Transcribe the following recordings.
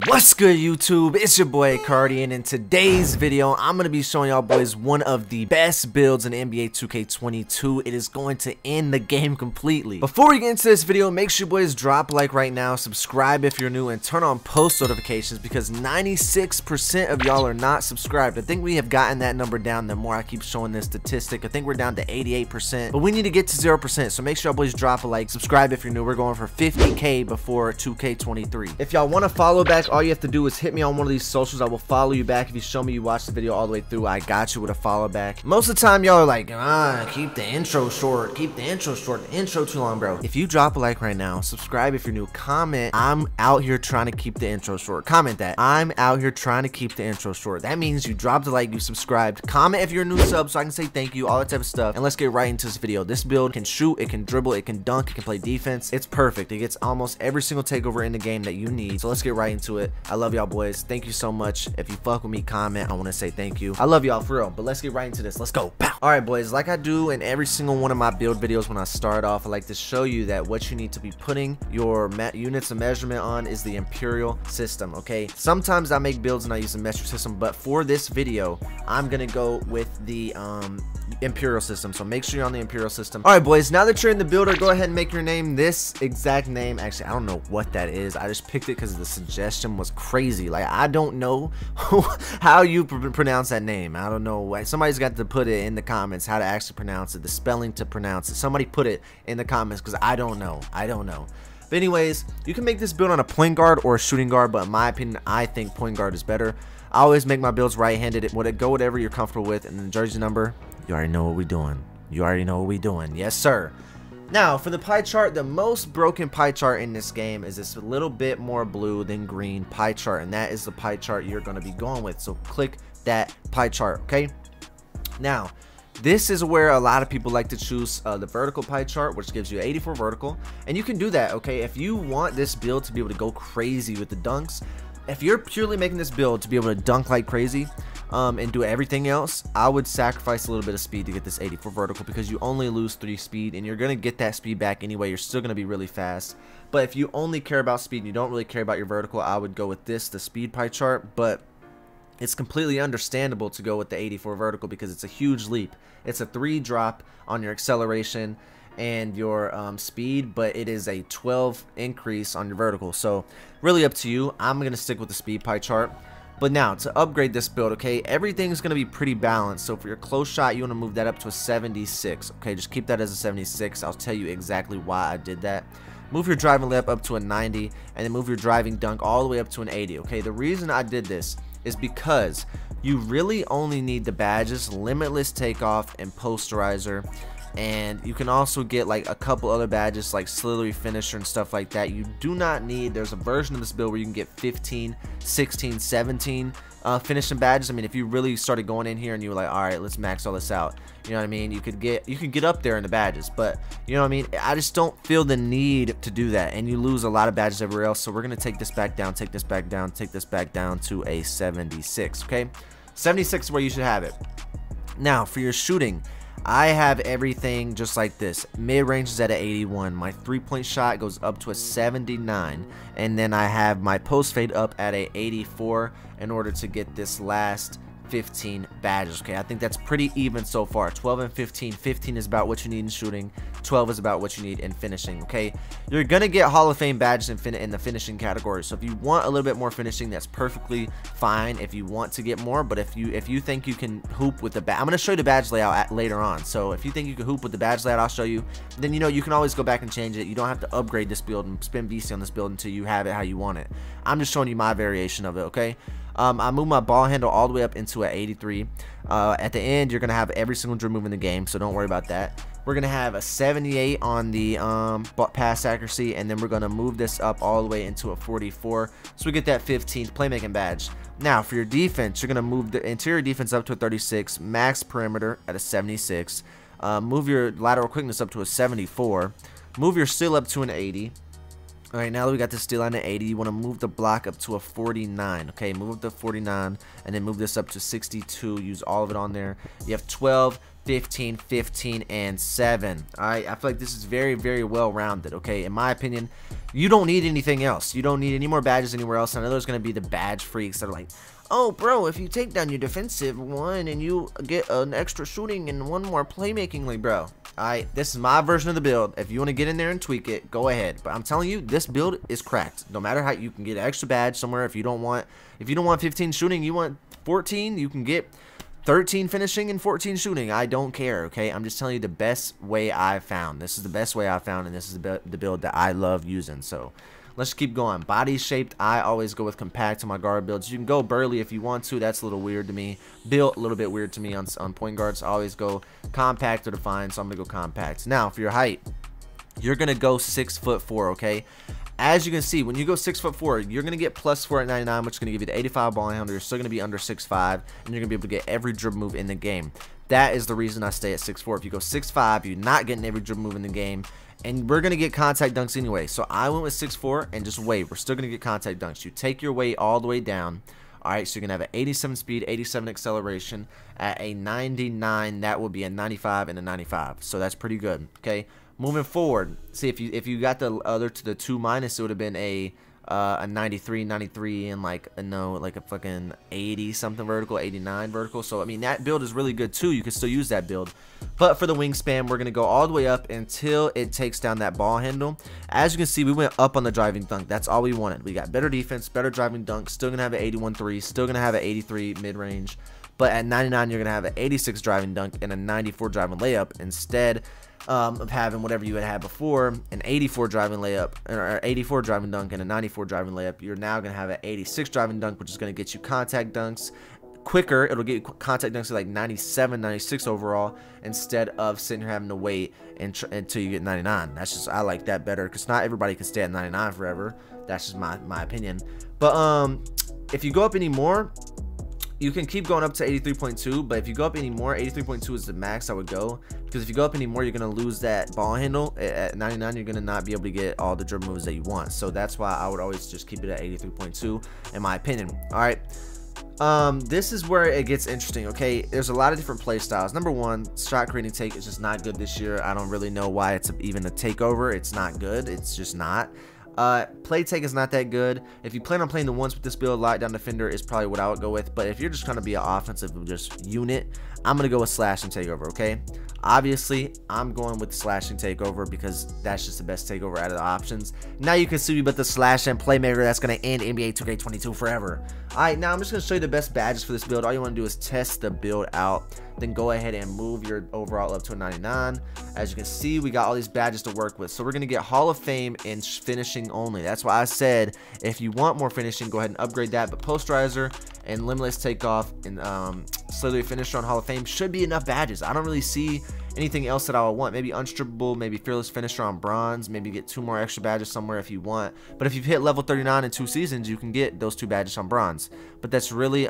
What's good, YouTube? It's your boy Cardi, and in today's video I'm going to be showing y'all boys one of the best builds in NBA 2K22. It is going to end the game completely. Before we get into this video, make sure you boys drop a like right now, subscribe if you're new, and turn on post notifications because 96% of y'all are not subscribed. I think we have gotten that number down the more I keep showing this statistic. I think we're down to 88%, but we need to get to 0%, so make sure y'all boys drop a like, subscribe if you're new. We're going for 50k before 2K23. If y'all want to follow back, all you have to do is hit me on one of these socials. I will follow you back. If you show me you watched the video all the way through, I got you with a follow back. Most of the time y'all are like, keep the intro short, keep the intro short, the intro too long, bro. If you drop a like right now, subscribe if you're new, comment, I'm out here trying to keep the intro short. Comment that, I'm out here trying to keep the intro short. That means you dropped a like, you subscribed. Comment if you're a new sub so I can say thank you, all that type of stuff. And let's get right into this video. This build can shoot, it can dribble, it can dunk, it can play defense. It's perfect. It gets almost every single takeover in the game that you need. So let's get right into it. I love y'all boys. Thank you so much. If you fuck with me, comment. I want to say thank you. I love y'all for real. But let's get right into this. Let's go. Pow. All right, boys. Like I do in every single one of my build videos when I start off, I like to show you that what you need to be putting your units of measurement on is the imperial system. Okay. Sometimes I make builds and I use the metric system, but for this video, I'm gonna go with the imperial system. So make sure you're on the imperial system. All right, boys. Now that you're in the builder, go ahead and make your name this exact name. Actually, I don't know what that is. I just picked it because the suggestion was crazy. Like, I don't know how you pronounce that name. I don't know. Somebody's got to put it in the comments how to actually pronounce it, the spelling to pronounce it. Somebody put it in the comments because I don't know. But anyways, you can make this build on a point guard or a shooting guard, but in my opinion, I think point guard is better. I always make my builds right-handed. Go whatever you're comfortable with, and the jersey number, you already know what we're doing. You already know what we're doing. Yes, sir. Now, for the pie chart, the most broken pie chart in this game is this little bit more blue than green pie chart, and that is the pie chart you're going to be going with. So click that pie chart, okay? Now, this is where a lot of people like to choose the vertical pie chart, which gives you 84 vertical, and you can do that, okay? If you want this build to be able to go crazy with the dunks, if you're purely making this build to be able to dunk like crazy, and do everything else, I would sacrifice a little bit of speed to get this 84 vertical because you only lose 3 speed and you're going to get that speed back anyway. You're still going to be really fast. But if you only care about speed and you don't really care about your vertical, I would go with this, the speed pie chart. But it's completely understandable to go with the 84 vertical because it's a huge leap. It's a 3 drop on your acceleration and your speed, but it is a 12 increase on your vertical. So really up to you. I'm going to stick with the speed pie chart. But now, to upgrade this build, okay, everything's going to be pretty balanced. So for your close shot, you want to move that up to a 76. Okay, just keep that as a 76. I'll tell you exactly why I did that. Move your driving layup up to a 90, and then move your driving dunk all the way up to an 80. Okay, the reason I did this is because you really only need the badges, limitless takeoff, and posterizer. And you can also get like a couple other badges like slithery finisher and stuff like that. You do not need, there's a version of this build where you can get 15, 16, 17 finishing badges. I mean, if you really started going in here and you were like, all right, let's max all this out, you know what I mean, you could get up there in the badges, but you know what I mean, I just don't feel the need to do that, and you lose a lot of badges everywhere else. So we're gonna take this back down, take this back down, take this back down to a 76. Okay, 76 is where you should have it. Now for your shooting, I have everything just like this. Mid-range is at an 81. My three-point shot goes up to a 79. And then I have my post fade up at a 84 in order to get this last 15 badges. Okay, I think that's pretty even so far. 12 and 15. 15 is about what you need in shooting. 12 is about what you need in finishing. Okay, you're gonna get Hall of Fame badges in the finishing category. So if you want a little bit more finishing, that's perfectly fine. If you want to get more, but if you think you can hoop with the badge, I'm gonna show you the badge layout later on. So if you think you can hoop with the badge layout, I'll show you. Then you know you can always go back and change it. You don't have to upgrade this build and spend VC on this build until you have it how you want it. I'm just showing you my variation of it. Okay. I move my ball handle all the way up into an 83. At the end, you're going to have every single dribble move in the game, so don't worry about that. We're going to have a 78 on the pass accuracy, and then we're going to move this up all the way into a 44. So we get that 15th playmaking badge. Now, for your defense, you're going to move the interior defense up to a 36, max perimeter at a 76. Move your lateral quickness up to a 74. Move your steal up to an 80. Alright, now that we got the steal line at 80, you want to move the block up to a 49. Okay, move up to 49, and then move this up to 62. Use all of it on there. You have 12, 15, 15, and 7. Alright, I feel like this is very, very well rounded. Okay, in my opinion, you don't need anything else. You don't need any more badges anywhere else. I know there's going to be the badge freaks that are like, oh bro, if you take down your defensive one and you get an extra shooting and one more playmaking, like bro, alright, this is my version of the build. If you want to get in there and tweak it, go ahead. But I'm telling you, this build is cracked. No matter how, you can get an extra badge somewhere. If you don't want 15 shooting, you want 14, you can get 13 finishing and 14 shooting. I don't care, okay? I'm just telling you the best way I found. This is the best way I found, and this is the build that I love using. So let's keep going. Body shaped, I always go with compact on my guard builds. You can go burly if you want to. That's a little weird to me. Built, a little bit weird to me on point guards. I always go compact or defined, so I'm going to go compact. Now, for your height, you're going to go 6'4", okay? As you can see, when you go 6'4", you're going to get +4 at 99, which is going to give you the 85 ball handle. You're still going to be under 6'5", and you're going to be able to get every dribble move in the game. That is the reason I stay at 6'4". If you go 6'5", you're not getting every dribble move in the game, and we're going to get contact dunks anyway. So I went with 6'4", and just wait. We're still going to get contact dunks. You take your weight all the way down. Alright, so you're going to have an 87 speed, 87 acceleration. At a 99, that will be a 95 and a 95. So that's pretty good, okay? Moving forward, see if you got the other to the 2 minus, it would have been a 93, 93, and like a fucking 80 something vertical, 89 vertical. So I mean that build is really good too. You can still use that build. But for the wingspan, we're gonna go all the way up until it takes down that ball handle. As you can see, we went up on the driving dunk. That's all we wanted. We got better defense, better driving dunk. Still gonna have an 81 3, still gonna have an 83 mid range. But at 99, you're gonna have an 86 driving dunk and a 94 driving layup instead of having whatever you had before, an 84 driving layup or 84 driving dunk and a 94 driving layup. You're now gonna have an 86 driving dunk, which is gonna get you contact dunks quicker. It'll get you contact dunks to like 97, 96 overall, instead of sitting here having to wait until you get 99. That's just, I like that better, because not everybody can stay at 99 forever. That's just my opinion. But if you go up any more, you can keep going up to 83.2, but if you go up any more, 83.2 is the max I would go, because if you go up any more, you're going to lose that ball handle. At 99, you're going to not be able to get all the dribble moves that you want. So that's why I would always just keep it at 83.2 in my opinion. All right, this is where it gets interesting, okay? There's a lot of different play styles. Number one, shot creating take is just not good this year. I don't really know why it's even a takeover. It's not good. It's just not. Play take is not that good. If you plan on playing the ones with this build, lockdown defender is probably what I would go with. But if you're just trying to be an offensive just unit, I'm gonna go with slashing takeover, okay? Obviously, I'm going with slashing takeover because that's just the best takeover out of the options. Now you can see me, but the slash and playmaker, that's gonna end NBA 2K22 forever. Alright, now I'm just gonna show you the best badges for this build. All you want to do is test the build out, then go ahead and move your overall up to a 99. As you can see, we got all these badges to work with. So we're gonna get Hall of Fame and finishing only. That's why I said if you want more finishing, go ahead and upgrade that. But posterizer and limitless takeoff and slowly finisher on Hall of Fame should be enough badges. I don't really see anything else that I would want. Maybe unstrippable, maybe fearless finisher on bronze, maybe get 2 more extra badges somewhere if you want. But if you've hit level 39 in 2 seasons, you can get those 2 badges on bronze. But that's really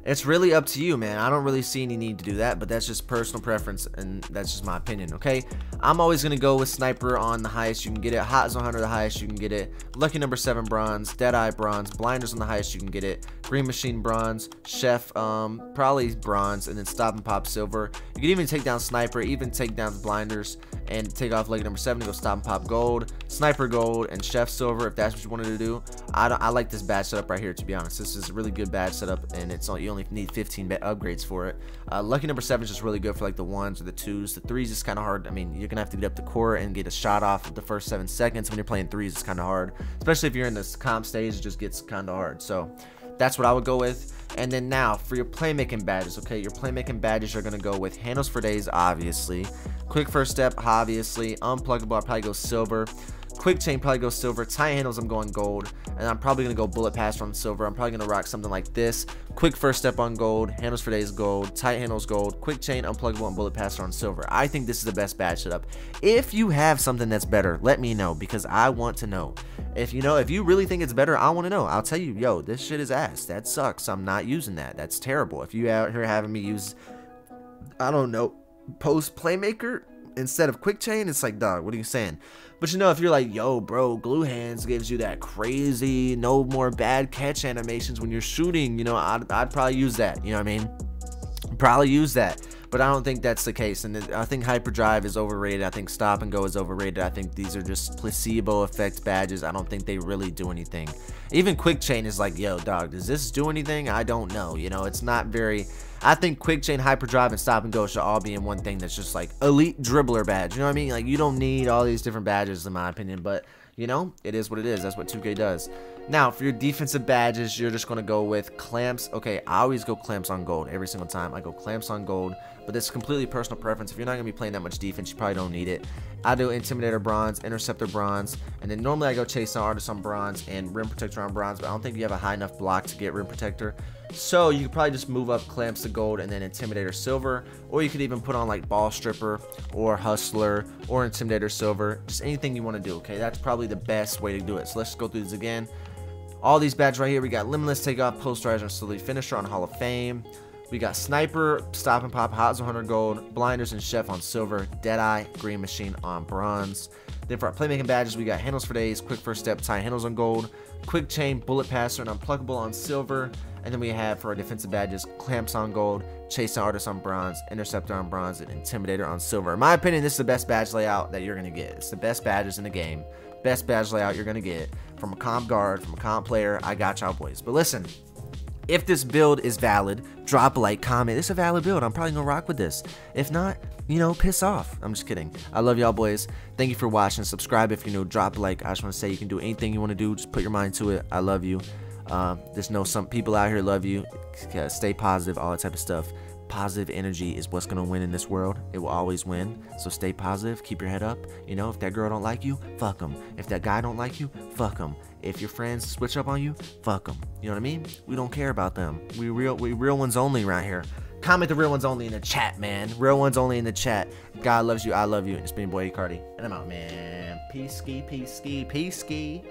it's really up to you, man. I don't really see any need to do that, but that's just personal preference, and that's just my opinion, okay? I'm always going to go with Sniper on the highest you can get it, Hot Zone Hunter the highest you can get it, Lucky Number 7 bronze, Deadeye bronze, Blinders on the highest you can get it, Green Machine bronze, Chef probably bronze, and then Stop and Pop silver. You can even take down Sniper, even take down Blinders, and take off Lucky Number 7 and go Stop and Pop gold, Sniper gold, and Chef silver if that's what you wanted to do. I like this badge setup right here, to be honest. This is a really good badge setup, and it's you only need 15 upgrades for it. Lucky Number 7 is just really good for like the 1s or the 2s. The 3s is kind of hard. I mean, you're gonna have to get up the court and get a shot off the first 7 seconds. When you're playing 3s, it's kind of hard, especially if you're in this comp stage. It just gets kind of hard. So that's what I would go with. And then now for your playmaking badges, okay? Your playmaking badges are gonna go with handles for days, obviously. Quick first step, obviously. Unpluggable, I'll probably go silver. Quick chain, probably go silver. Tight handles, I'm going gold. And I'm probably going to go bullet pass on silver. I'm probably going to rock something like this. Quick first step on gold. Handles for days, gold. Tight handles, gold. Quick chain, unpluggable, and bullet pass on silver. I think this is the best badge setup. If you have something that's better, let me know, because I want to know. If you really think it's better, I want to know. I'll tell you, yo, this shit is ass. That sucks. I'm not using that. That's terrible. If you out here having me use, I don't know, post playmaker instead of quick chain, it's like, dog, what are you saying? But you know, if you're like, yo bro, glue hands gives you that crazy no more bad catch animations when you're shooting, you know, I'd probably use that, you know what I mean? probably use that. But I don't think that's the case, and I think hyperdrive is overrated. I think stop and go is overrated. I think these are just placebo effect badges. I don't think they really do anything. Even quick chain is like, yo dog, does this do anything? I don't know. You know, it's not very. I think quick chain, hyperdrive, and stop and go should all be in one thing that's just like elite dribbler badge. You know what I mean? Like, you don't need all these different badges in my opinion, but you know, it is what it is. That's what 2K does. Now, for your defensive badges, you're just going to go with clamps. Okay, I always go clamps on gold. Every single time I go clamps on gold, but this is completely personal preference. If you're not going to be playing that much defense, you probably don't need it. I do intimidator bronze, interceptor bronze, and then normally I go chase on artist on bronze and rim protector on bronze, but I don't think you have a high enough block to get rim protector. So you could probably just move up clamps to gold and then intimidator silver, or you could even put on like ball stripper or hustler or intimidator silver, just anything you want to do. Okay, that's probably the best way to do it. So let's go through this again. All these badges right here, we got limitless takeoff, posterizer, and salute finisher on Hall of Fame. We got sniper, stop and pop, hot zone 100 gold, blinders and chef on silver, deadeye, green machine on bronze. Then for our playmaking badges, we got handles for days, quick first step, tie handles on gold, quick chain, bullet passer, and unpluggable on silver. And then we have for our defensive badges, clamps on gold, chase on artist on bronze, interceptor on bronze, and intimidator on silver. In my opinion, this is the best badge layout that you're gonna get. It's the best badges in the game. Best badge layout you're gonna get from a comp guard, from a comp player. I got y'all boys. But listen, if this build is valid, drop a like, comment. It's a valid build. I'm probably gonna rock with this. If not, you know, piss off. I'm just kidding. I love y'all boys. Thank you for watching. Subscribe if you're new. Drop a like. I just want to say you can do anything you want to do. Just put your mind to it. I love you. There's some people out here love you. Stay positive, all that type of stuff. Positive energy is what's gonna win in this world. It will always win. So stay positive, keep your head up. You know, if that girl don't like you, fuck them. If that guy don't like you, fuck them. If your friends switch up on you, fuck them. You know what I mean? We don't care about them. We real ones only around here. Comment the real ones only in the chat, man. Real ones only in the chat. God loves you, I love you. It's been Boi Cardi, and I'm out, man. Peace ski, peace ski, peace ski.